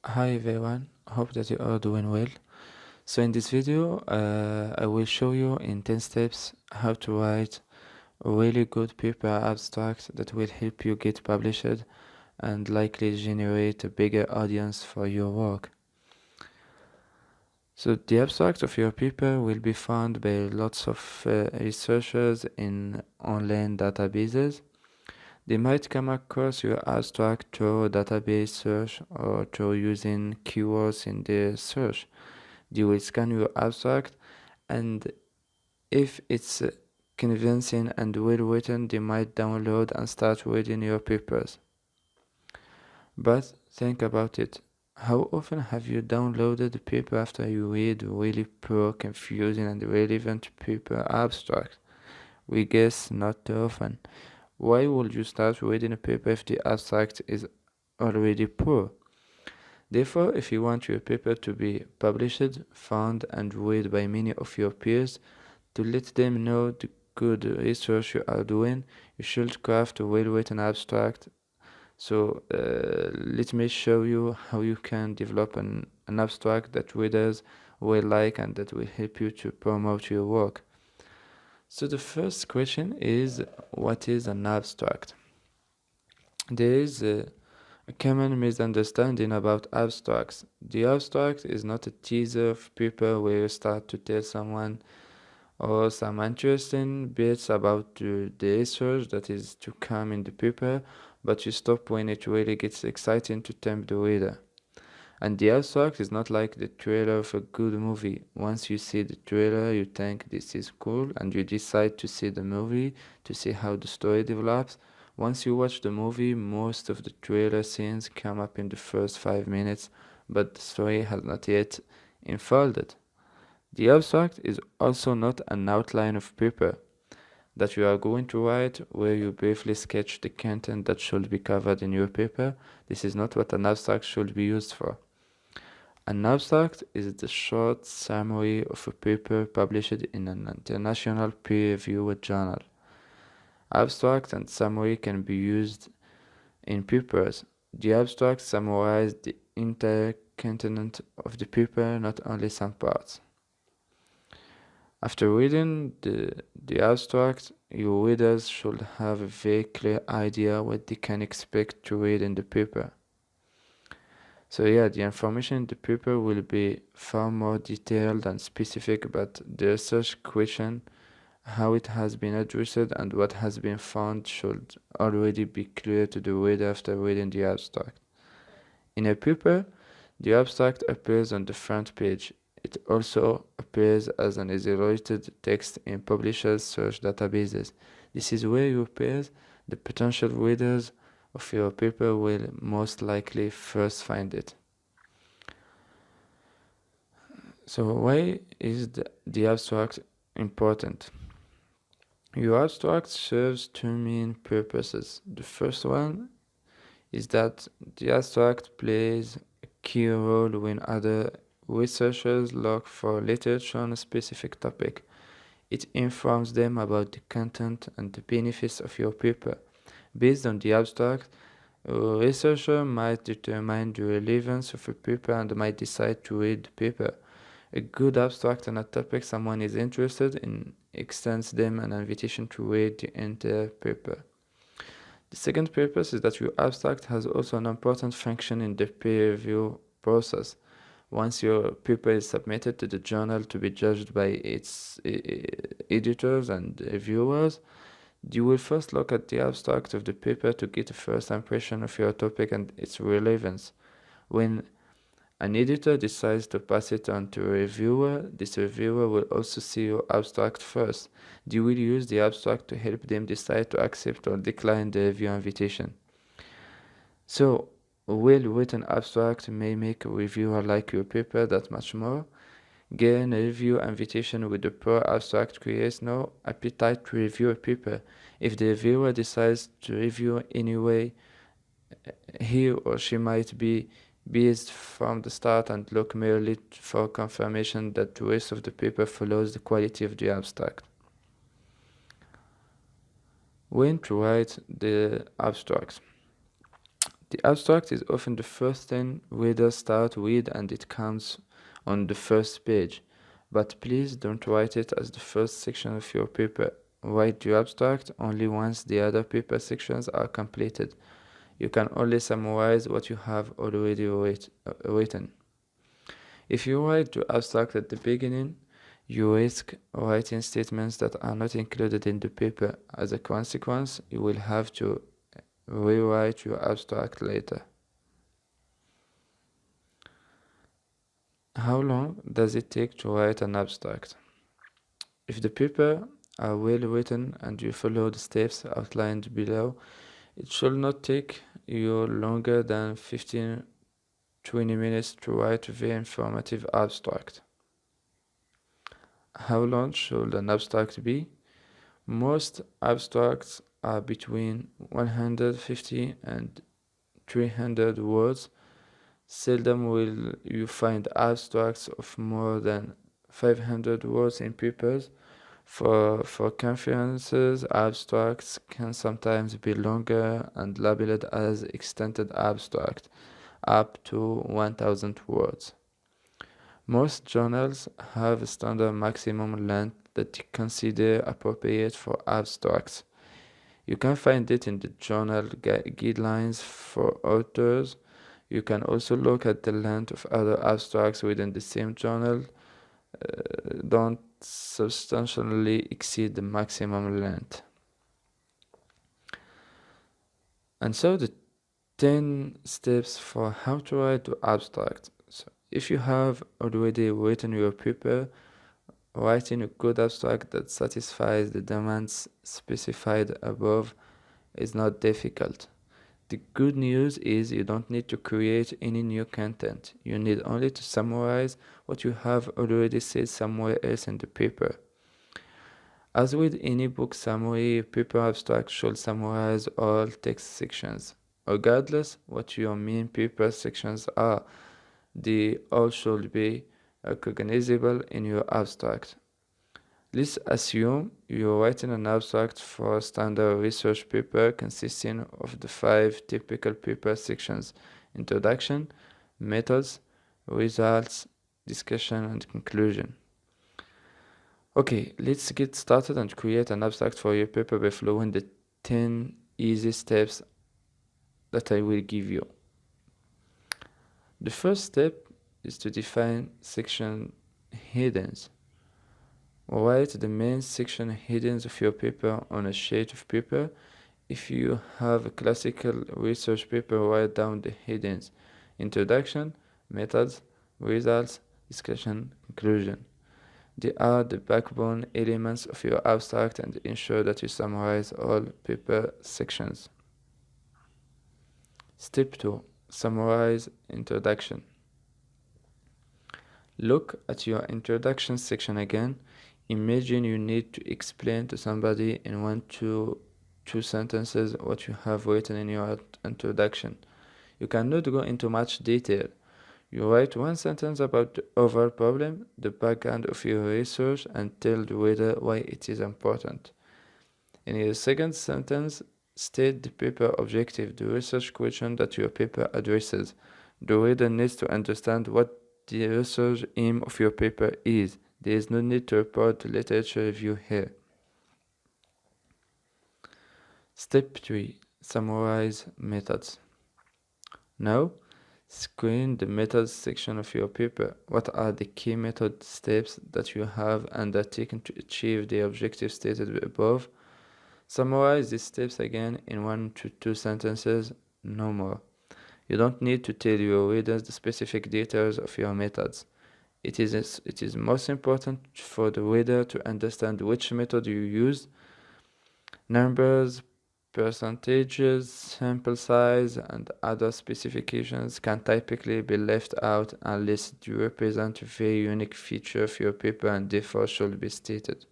Hi everyone, hope that you are doing well. So in this video, I will show you in 10 steps how to write a really good paper abstract that will help you get published and likely generate a bigger audience for your work. So the abstract of your paper will be found by lots of researchers in online databases. They might come across your abstract through database search or through using keywords in their search. They will scan your abstract, and if it's convincing and well written, they might download and start reading your papers. But think about it. How often have you downloaded a paper after you read really poor, confusing, and relevant paper abstract? We guess not too often. Why would you start reading a paper if the abstract is already poor? Therefore, if you want your paper to be published, found, and read by many of your peers, to let them know the good research you are doing, you should craft a well-written abstract. So let me show you how you can develop an abstract that readers will like and that will help you to promote your work. So the first question is, what is an abstract? There is a common misunderstanding about abstracts. The abstract is not a teaser of paper where you start to tell someone or some interesting bits about the research that is to come in the paper, but you stop when it really gets exciting to tempt the reader. And the abstract is not like the trailer of a good movie. Once you see the trailer, you think this is cool, and you decide to see the movie to see how the story develops. Once you watch the movie, most of the trailer scenes come up in the first 5 minutes, but the story has not yet unfolded. The abstract is also not an outline of paper that you are going to write where you briefly sketch the content that should be covered in your paper. This is not what an abstract should be used for. An abstract is the short summary of a paper published in an international peer-reviewed journal. Abstract and summary can be used in papers. The abstract summarizes the entire content of the paper, not only some parts. After reading the abstract, your readers should have a very clear idea what they can expect to read in the paper. So yeah, the information in the paper will be far more detailed and specific, but the research question, how it has been addressed and what has been found should already be clear to the reader after reading the abstract. In a paper, the abstract appears on the front page. It also appears as an isolated text in publishers' search databases. This is where your peers, the potential readers of your paper, will most likely first find it. So why is the abstract important? Your abstract serves two main purposes. The first one is that the abstract plays a key role when other researchers look for literature on a specific topic. It informs them about the content and the benefits of your paper. Based on the abstract, a researcher might determine the relevance of a paper and might decide to read the paper. A good abstract on a topic someone is interested in extends them an invitation to read the entire paper. The second purpose is that your abstract has also an important function in the peer review process. Once your paper is submitted to the journal to be judged by its editors and reviewers, you will first look at the abstract of the paper to get a first impression of your topic and its relevance. When an editor decides to pass it on to a reviewer, this reviewer will also see your abstract first. They will use the abstract to help them decide to accept or decline the review invitation. So, a well-written abstract may make a reviewer like your paper that much more. Getting a review invitation with a poor abstract creates no appetite to review a paper. If the reviewer decides to review anyway, he or she might be biased from the start and look merely for confirmation that the rest of the paper follows the quality of the abstract. When to write the abstract? The abstract is often the first thing readers start with and it comes on the first page. But please don't write it as the first section of your paper. Write your abstract only once the other paper sections are completed. You can only summarize what you have already written. If you write the abstract at the beginning, you risk writing statements that are not included in the paper. As a consequence, you will have to rewrite your abstract later. How long does it take to write an abstract? If the paper are well written and you follow the steps outlined below, it should not take you longer than 15-20 minutes to write a very informative abstract. How long should an abstract be? Most abstracts are between 150 and 300 words. Seldom will you find abstracts of more than 500 words in papers. For conferences, abstracts can sometimes be longer and labeled as extended abstract, up to 1000 words. Most journals have a standard maximum length that you consider appropriate for abstracts. You can find it in the journal guidelines for authors. You can also look at the length of other abstracts within the same journal. Don't substantially exceed the maximum length. And so the 10 steps for how to write the abstract. So if you have already written your paper, writing a good abstract that satisfies the demands specified above is not difficult. The good news is you don't need to create any new content. You need only to summarize what you have already said somewhere else in the paper. As with any book summary, paper abstract should summarize all text sections. Regardless what your main paper sections are, they all should be recognizable in your abstract. Let's assume you're writing an abstract for a standard research paper consisting of the 5 typical paper sections: introduction, methods, results, discussion, and conclusion. Okay, let's get started and create an abstract for your paper by following the 10 easy steps that I will give you. The first step is to define section headings. Write the main section headings of your paper on a sheet of paper. If you have a classical research paper, write down the headings: introduction, methods, results, discussion, conclusion. They are the backbone elements of your abstract and ensure that you summarize all paper sections. Step 2. Summarize introduction. Look at your introduction section again. Imagine you need to explain to somebody in 1 to 2 sentences what you have written in your introduction. You cannot go into much detail. You write 1 sentence about the overall problem, the background of your research, and tell the reader why it is important. In your second sentence, state the paper objective, the research question that your paper addresses. The reader needs to understand what the research aim of your paper is. There is no need to report the literature review here. Step 3. Summarize methods. Now, screen the methods section of your paper. What are the key method steps that you have undertaken to achieve the objective stated above? Summarize these steps again in 1 to 2 sentences, no more. You don't need to tell your readers the specific details of your methods. It is most important for the reader to understand which method you use. Numbers, percentages, sample size, and other specifications can typically be left out unless they represent a very unique feature of your paper and therefore should be stated.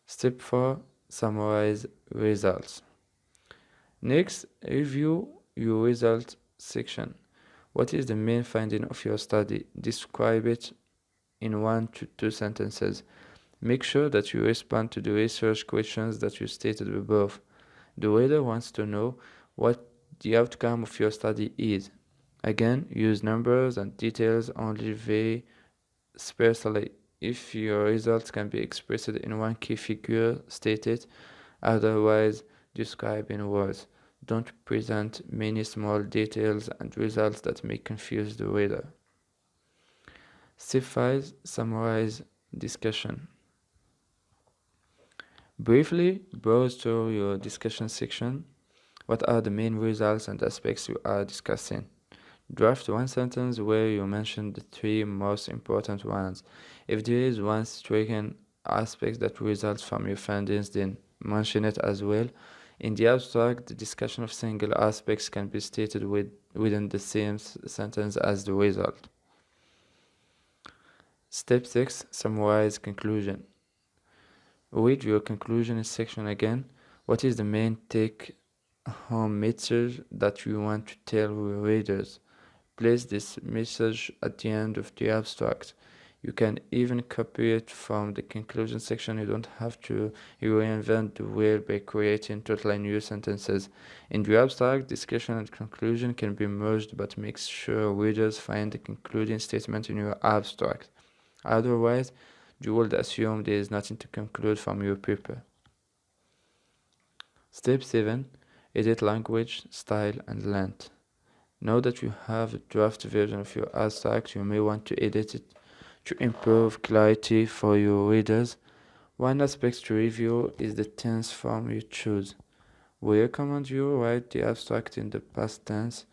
Step 4. Summarize results. Next, review your result section. What is the main finding of your study? Describe it in 1 to 2 sentences. Make sure that you respond to the research questions that you stated above. The reader wants to know what the outcome of your study is. Again, use numbers and details only very sparsely. If your results can be expressed in one key figure, state it, otherwise describe in words. Don't present many small details and results that may confuse the reader. Step 5. Summarize discussion. Briefly browse through your discussion section. What are the main results and aspects you are discussing? Draft one sentence where you mention the three most important ones. If there is one striking aspect that results from your findings, then mention it as well. In the abstract, the discussion of single aspects can be stated within the same sentence as the result. Step 6. Summarize conclusion. Read your conclusion section again. What is the main take-home message that you want to tell your readers? Place this message at the end of the abstract. You can even copy it from the conclusion section. You don't have to reinvent the wheel by creating totally new sentences. In the abstract, discussion and conclusion can be merged, but make sure readers find the concluding statement in your abstract. Otherwise, you would assume there is nothing to conclude from your paper. Step 7. Edit language, style, and length. Now that you have a draft version of your abstract, you may want to edit it to improve clarity for your readers. One aspect to review is the tense form you choose. We recommend you write the abstract in the past tense,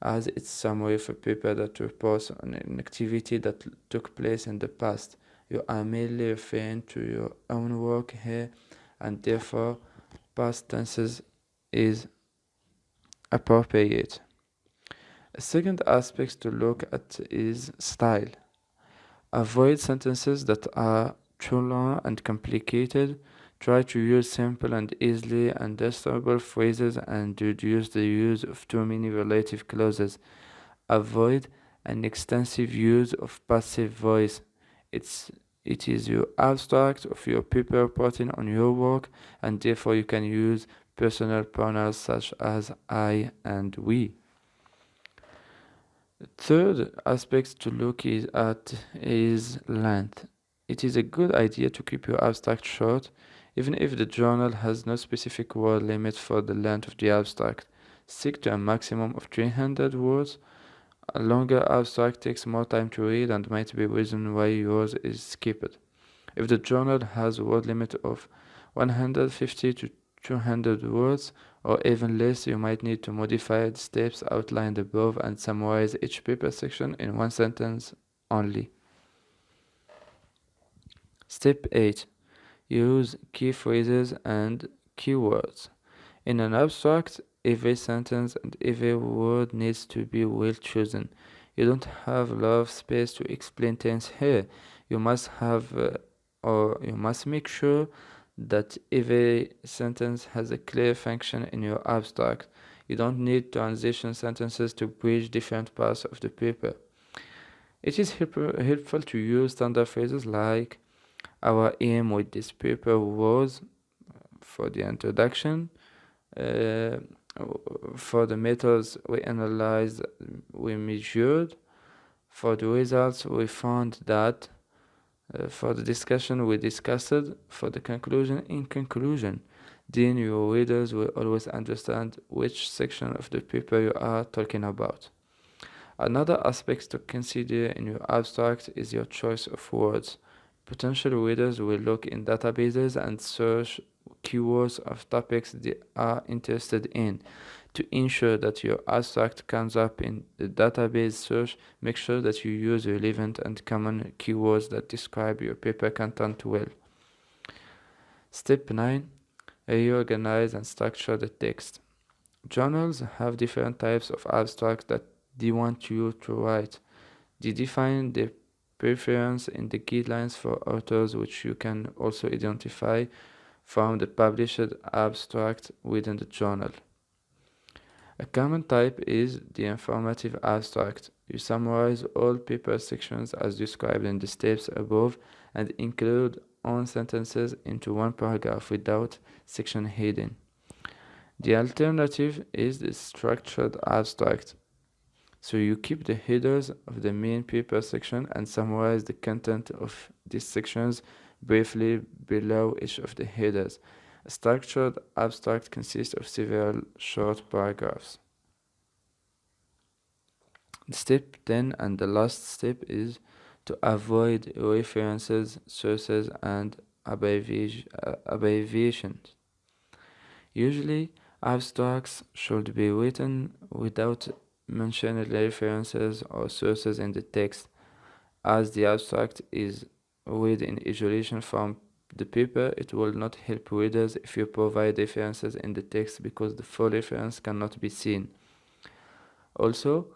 as it's summary of a paper that reports on an activity that took place in the past. You are merely referring to your own work here, and therefore past tenses is appropriate. A second aspect to look at is style. Avoid sentences that are too long and complicated. Try to use simple and easily understandable phrases and reduce the use of too many relative clauses. Avoid an extensive use of passive voice. It is your abstract of your paper reporting on your work, and therefore you can use personal pronouns such as I and we. The third aspect to look at is length. It is a good idea to keep your abstract short, even if the journal has no specific word limit for the length of the abstract. Stick to a maximum of 300 words. A longer abstract takes more time to read and might be a reason why yours is skipped. If the journal has a word limit of 150 to 200 words or even less, you might need to modify the steps outlined above and summarize each paper section in one sentence only. Step 8. Use key phrases and keywords. In an abstract, every sentence and every word needs to be well chosen. You don't have a lot of space to explain things here. You must make sure that every sentence has a clear function in your abstract. You don't need transition sentences to bridge different parts of the paper. It is helpful to use standard phrases like our aim with this paper was for the introduction. For the methods we analyzed, we measured. For the results, we found that. For the discussion, we discussed. For the conclusion, in conclusion. Then your readers will always understand which section of the paper you are talking about. Another aspect to consider in your abstract is your choice of words. Potential readers will look in databases and search keywords of topics they are interested in. To ensure that your abstract comes up in the database search, make sure that you use relevant and common keywords that describe your paper content well. Step 9. Reorganize and structure the text. Journals have different types of abstracts that they want you to write. They define their preference in the guidelines for authors, which you can also identify from the published abstract within the journal. A common type is the informative abstract. You summarize all paper sections as described in the steps above and include own sentences into one paragraph without section heading. The alternative is the structured abstract. So you keep the headers of the main paper section and summarize the content of these sections briefly below each of the headers. A structured abstract consists of several short paragraphs. Step 10 and the last step is to avoid references, sources, and abbreviations. Usually, abstracts should be written without mentioning references or sources in the text, as the abstract is read in isolation from the paper. It will not help readers if you provide references in the text because the full reference cannot be seen. Also,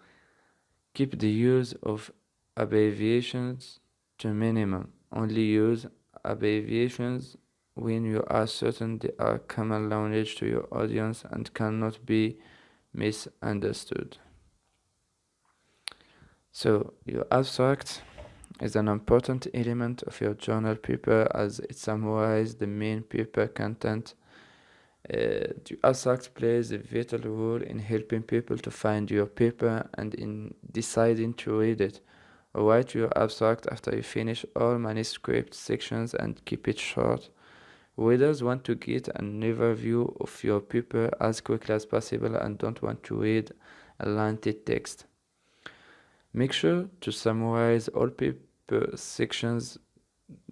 keep the use of abbreviations to minimum. Only use abbreviations when you are certain they are common language to your audience and cannot be misunderstood. So, your abstract is an important element of your journal paper as it summarizes the main paper content. The abstract plays a vital role in helping people to find your paper and in deciding to read it. Write your abstract after you finish all manuscript sections and keep it short. Readers want to get an overview of your paper as quickly as possible and don't want to read a lengthy text. Make sure to summarize all paper sections.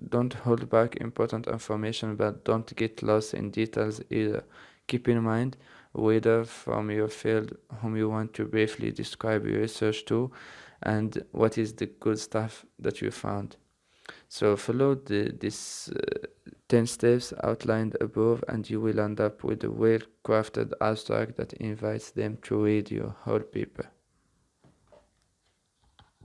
Don't hold back important information, but don't get lost in details either. Keep in mind reader from your field whom you want to briefly describe your research to and what is the good stuff that you found. So follow these 10 steps outlined above and you will end up with a well-crafted abstract that invites them to read your whole paper.